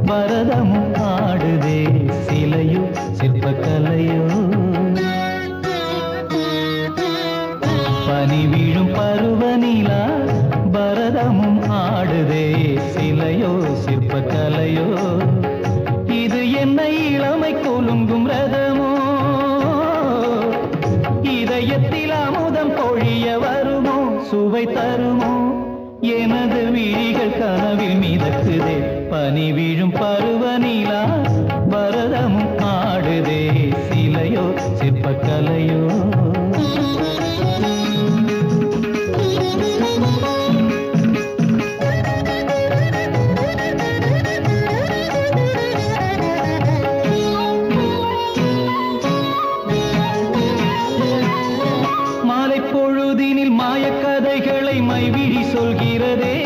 பரதமும் ஆடுதே சிலையோ சிற்பக்கலையோ பனி வீழும் பருவநிலா பரதமும் ஆடுதே சிலையோ சிற்பக்கலையோ இது என்ன இளமை கொலுங்கும் ரதமோ இதயத்தில் அமுதம் பொழிய வருமோ சுவை தருமோ எனது விழிகள் கனவில் மிதக்குதே பனி வீழும் பருவநிலா பரதமும் ஆடுதே சிலையோ சிற்பக்கலையோ மாலை பொழுதினில் மாயக்கதைகளை மைவிழி சொல்கிறதே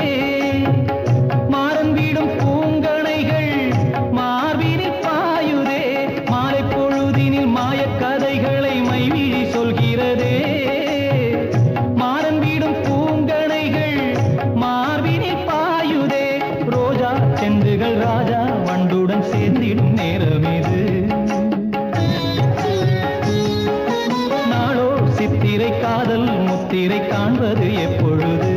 மாறன் வீடும் பூங்கணைகள் மார்பினில் பாயுதே மாலை பொழுதினில் மாயக்கதைகளை மைவிழி சொல்கிறதே மாறன் வீடும் பூங்கணைகள் மார்பினில் பாயுதே ரோஜா செண்டுகள் ராஜா வண்டுடன் சேர்ந்திடும் நேரம் இது நாளோ சித்திரை காதல் முத்திரை காண்பது எப்பொழுது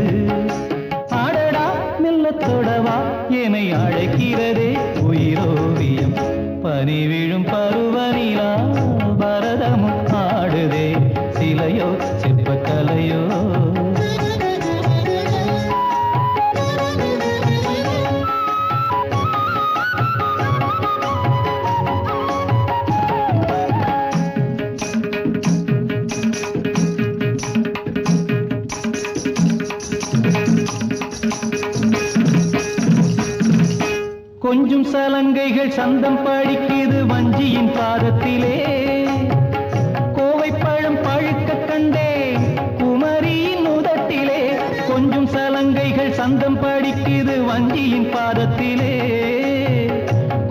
ஆடடா மெல்லத்தொடவா என்னை அழைக்கிறதே உயிரோவியம் பனி விழும் பருவநிலா பரதமும் ஆடுதே சிலையோ சிற்பக்கலையோ கொஞ்சம் சலங்கைகள் சந்தம் படிக்குது வஞ்சியின் பாதத்திலே கோவை பழம் பழுக்க கண்டே குமரியின் உதட்டிலே கொஞ்சம் சலங்கைகள் சந்தம் படிக்குது வஞ்சியின் பாதத்திலே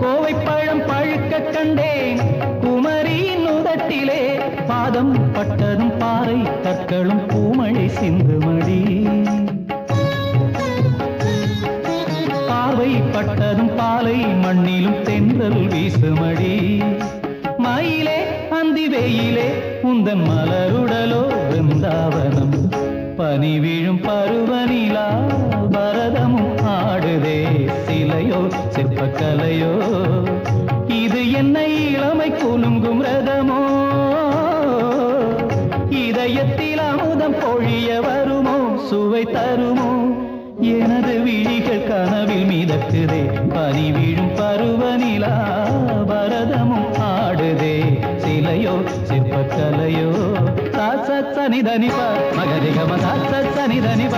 கோவை பழம் பழுக்க கண்டேன் குமரியின் உதட்டிலே பாதம் பட்டதும் பாறை கற்களும் பூமழை சிந்துமடி பட்டதும் பாலை மண்ணிலும் தென்றல் வீசுமடி மயிலே அந்தி வெயிலே உந்தன் மலருடலோ விருந்தாவனம் பனி வீழும் பருவநிலா பரதமும் ஆடுதே சிலையோ சிற்பக்கலையோ இது என்ன இளமை குலுங்கும் ரதமோ இதயத்தில் அமுதம் பொழிய வருமோ சுவை தருமோ எனது விழிகள் கனவில் மிதக்குதே பனி வீழும் பருவநிலா பரதமும் ஆடுதே சிலையோ சிற்பக்கலையோ சனிதனிப மகரிகம சனிதனிப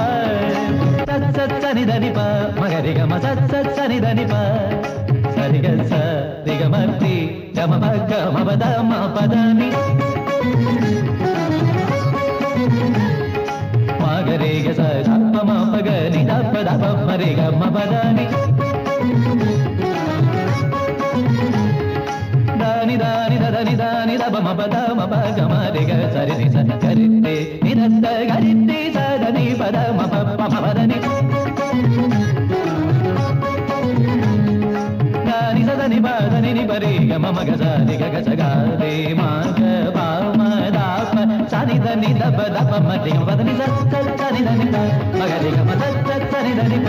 சனிதனிப மகரிகம சனிதனிப சரிக சரிகமர்த்தி கமபதம பதனி மகரேக சப்பம பகனி தப்ப மரேக மபதானி தானி தானி ததனி தானி தப மபத மபக மரேக சரினி சரித்தே நிரந்த கரித்தே சதனி பத மப மபதனி தானி சதனி பதனி நி பரேக மமக சரி கக சகாதே மக பாமதாப சனிதனி தப தப மரேக மபதனி சனிதனி மகரேக மத சனிதனி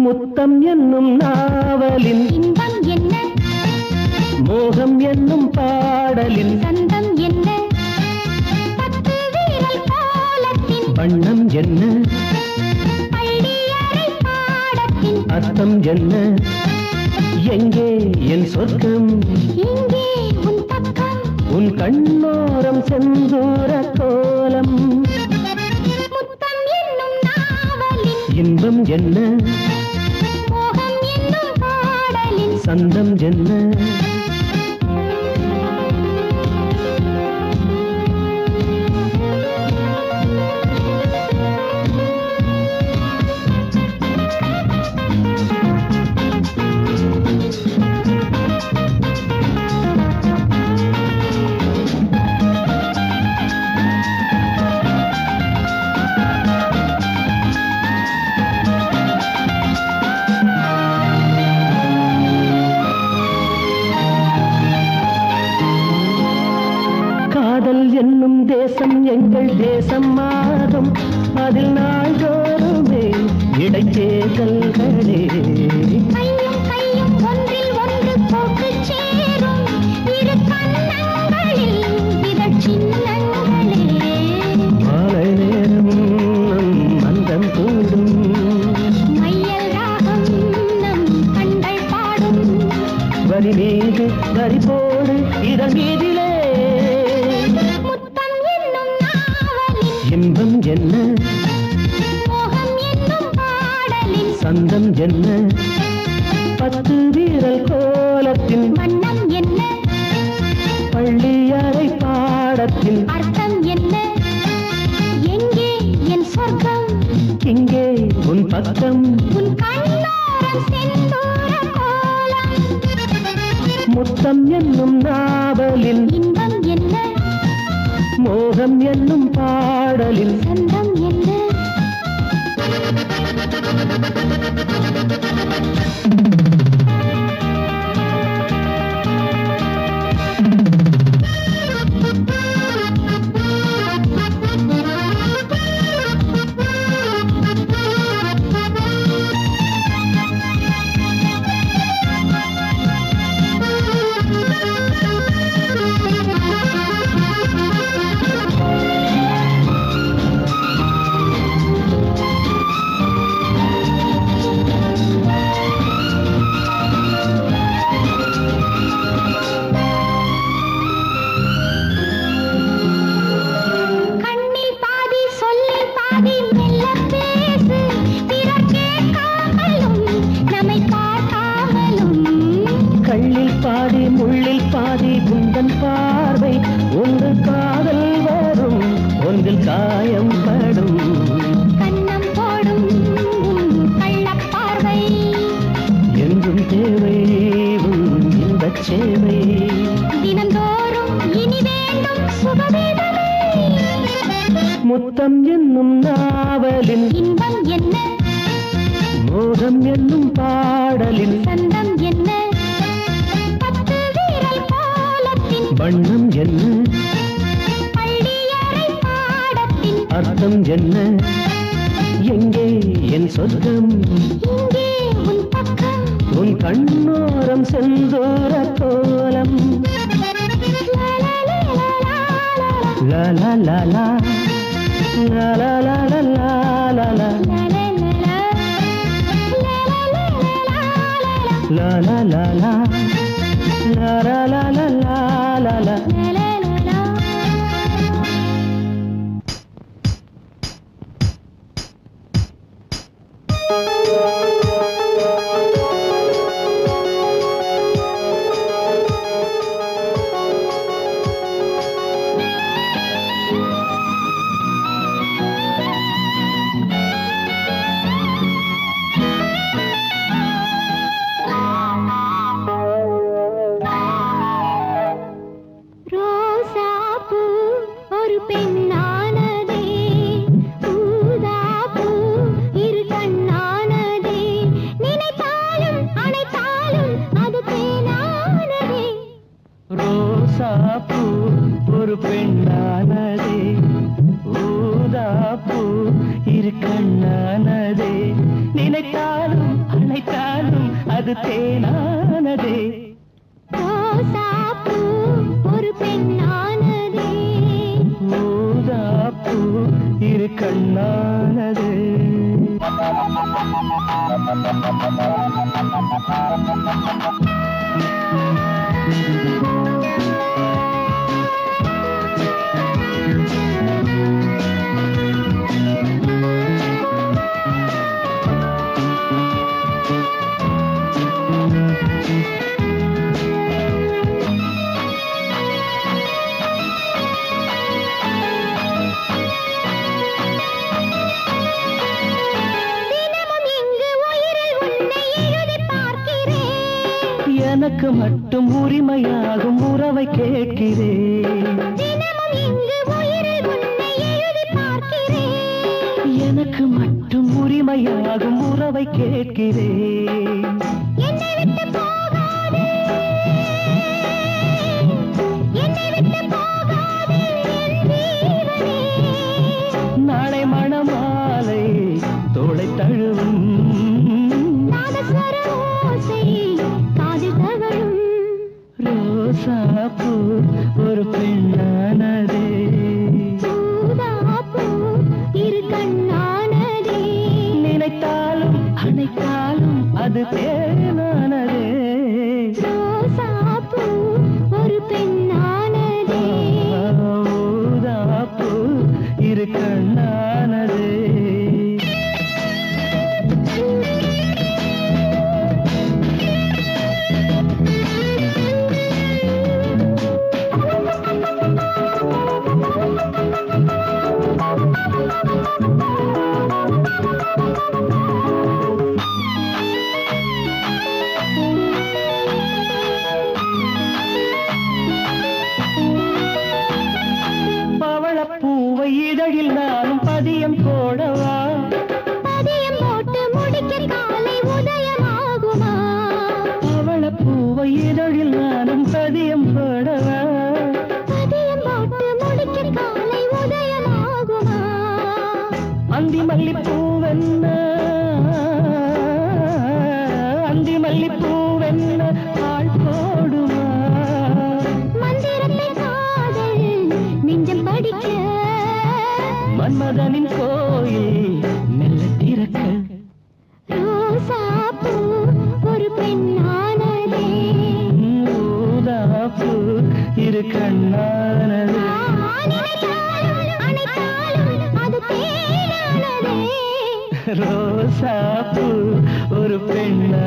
முத்தம் என்னும் நாவலின் இன்பம் என்ன, மோகம் என்னும் பாடலின் சந்தம் என்ன, பத்து வீரல் கோலத்தின் வண்ணம் என்ன, பள்ளியறை அர்த்தம் என்ன எங்கே என் சொர்க்கம் இங்கே உன் பக்கம் உன் கண்ணோரம் செந்தூர கோலம் முத்தம் என்னும் நாவலின் இன்பம் என்ன மோகம் என்னும் பாடலின் சந்தம் என்ன காதல் என்னும் தேசம் எங்கள் தேசம் மாதம் அதில் நாள்தோறுமே இடைத்தேர்தல்களே கையும் கையும் ஒன்றில் ஒன்று போட்டு சேரும் இரு கண்ணங்களில் இதழ் சின்னங்களே மாலை நேரம் மந்தம் கூடும் மையல் ராகம் நம் கண்கள் பாடும் வரி மீது வரி போடு இதன் மீதிலே முத்தம் என்னும் நாவலின் இன்பம் என்ன மோகம் என்னும் பாடலின் சந்தம் என்ன பத்து வீரல் கோலத்தின் வண்ணம் என்ன பள்ளியறை பாடத்தின் அர்த்தம் என்ன எங்கே என் சொர்க்கம் இங்கே உன் பக்கம் உன் கண்ணோரம் செந்தூர கோலம் முத்தம் என்னும் நாவலின் இன்பம் என்ன மோகம் என்னும் பாடலில் சந்தம் என்ன கண்ணில் பாதி சொல்லில் பாதி மெல்ல பேசு பிறர் கேட்காமலும் நம்மை காட்டாமலும் கள்ளில் பாதி முள்ளில் பாதி உந்தன் பார்வை ஒன்று காதல் வரும் ஒன்றில் காயம் படும் கண்ணம் போடும் கள்ளப்பார்வை என்றும் தேவை உன் இன்பச் சேவை தினந்தோறும் இனி வேண்டும் சுகவேதனை முத்தம் என்னும் நாவலின் இன்பம் என்ன மோகம் என்னும் பாடலின் சந்தம் என்ன பத்து வீரல் கோலத்தின் வண்ணம் என்ன பள்ளியறை பாடத்தின் அர்த்தம் என்ன எங்கே என் சொர்க்கம் இங்கே உன் பக்கம் உன் கண்ணோரம் செந்தூர கோலம் லா லா லா லா லா லா. லா லா லா லா லா லா லா La la la la la la la la la la la la la la la la la la la la. ரோசாப்பூ ஒரு பெண்ணானதே ஊதாப்பூ இரு கண்ணானதே நினைத்தாலும் அணைத்தாலும் அது தேனானதே ரோசாப்பூ ஒரு பெண்ணானதே ஊதாப்பூ இரு கண்ணானதே நினைத்தாலும் அணைத்தாலும் அது தேனானதே ரோசாப்பூ ஒரு பெண்ணானதே ஊதாப்பூ இரு கண்ணானதே எனக்கு மட்டும் உரிமையாகும் உறவை கேட்கிறேன். எனக்கு மட்டும் உரிமையாகும் உறவை கேட்கிறேன். நாளை மணமாலை தோளை தழுவும் ரோசாப்பூ ஒரு பெண்ணானதே, இரு கண்ணானதே, நினைத்தாலும் அணைத்தாலும் அது தேனானதே. ரோசாப்பூ ஒரு பெண்ணானதே, ஊதாப்பூ இரு கண்ணானதே. பவளப்பூவை இதழில் நானும் பதியம் போடவா? பதியம் போட்டு முடிக்க காலை உதயமாகுமா? பவளப்பூவை இதழில் நானும் பதியம் போடவா? பதியம் போட்டு முடிக்க காலை உதயமாகுமா? அந்தி மல்லிப்பூவென்ன, அந்தி மல்லிப்பூவென்ன ஆள் போடுமா? மந்திரத்தை காதல் நெஞ்சம் படிக்க, மன்மதனின் கோயில் மெல்ல திறக்க. ரோசாப்பூ ஒரு பெண்ணானதே, ஊதாப்பூ இரு கண்ணானதே. நினைத்தாலும் அணைத்தாலும் அது தேனானதே. ரோசாப்பூ ஒரு பெண்ணா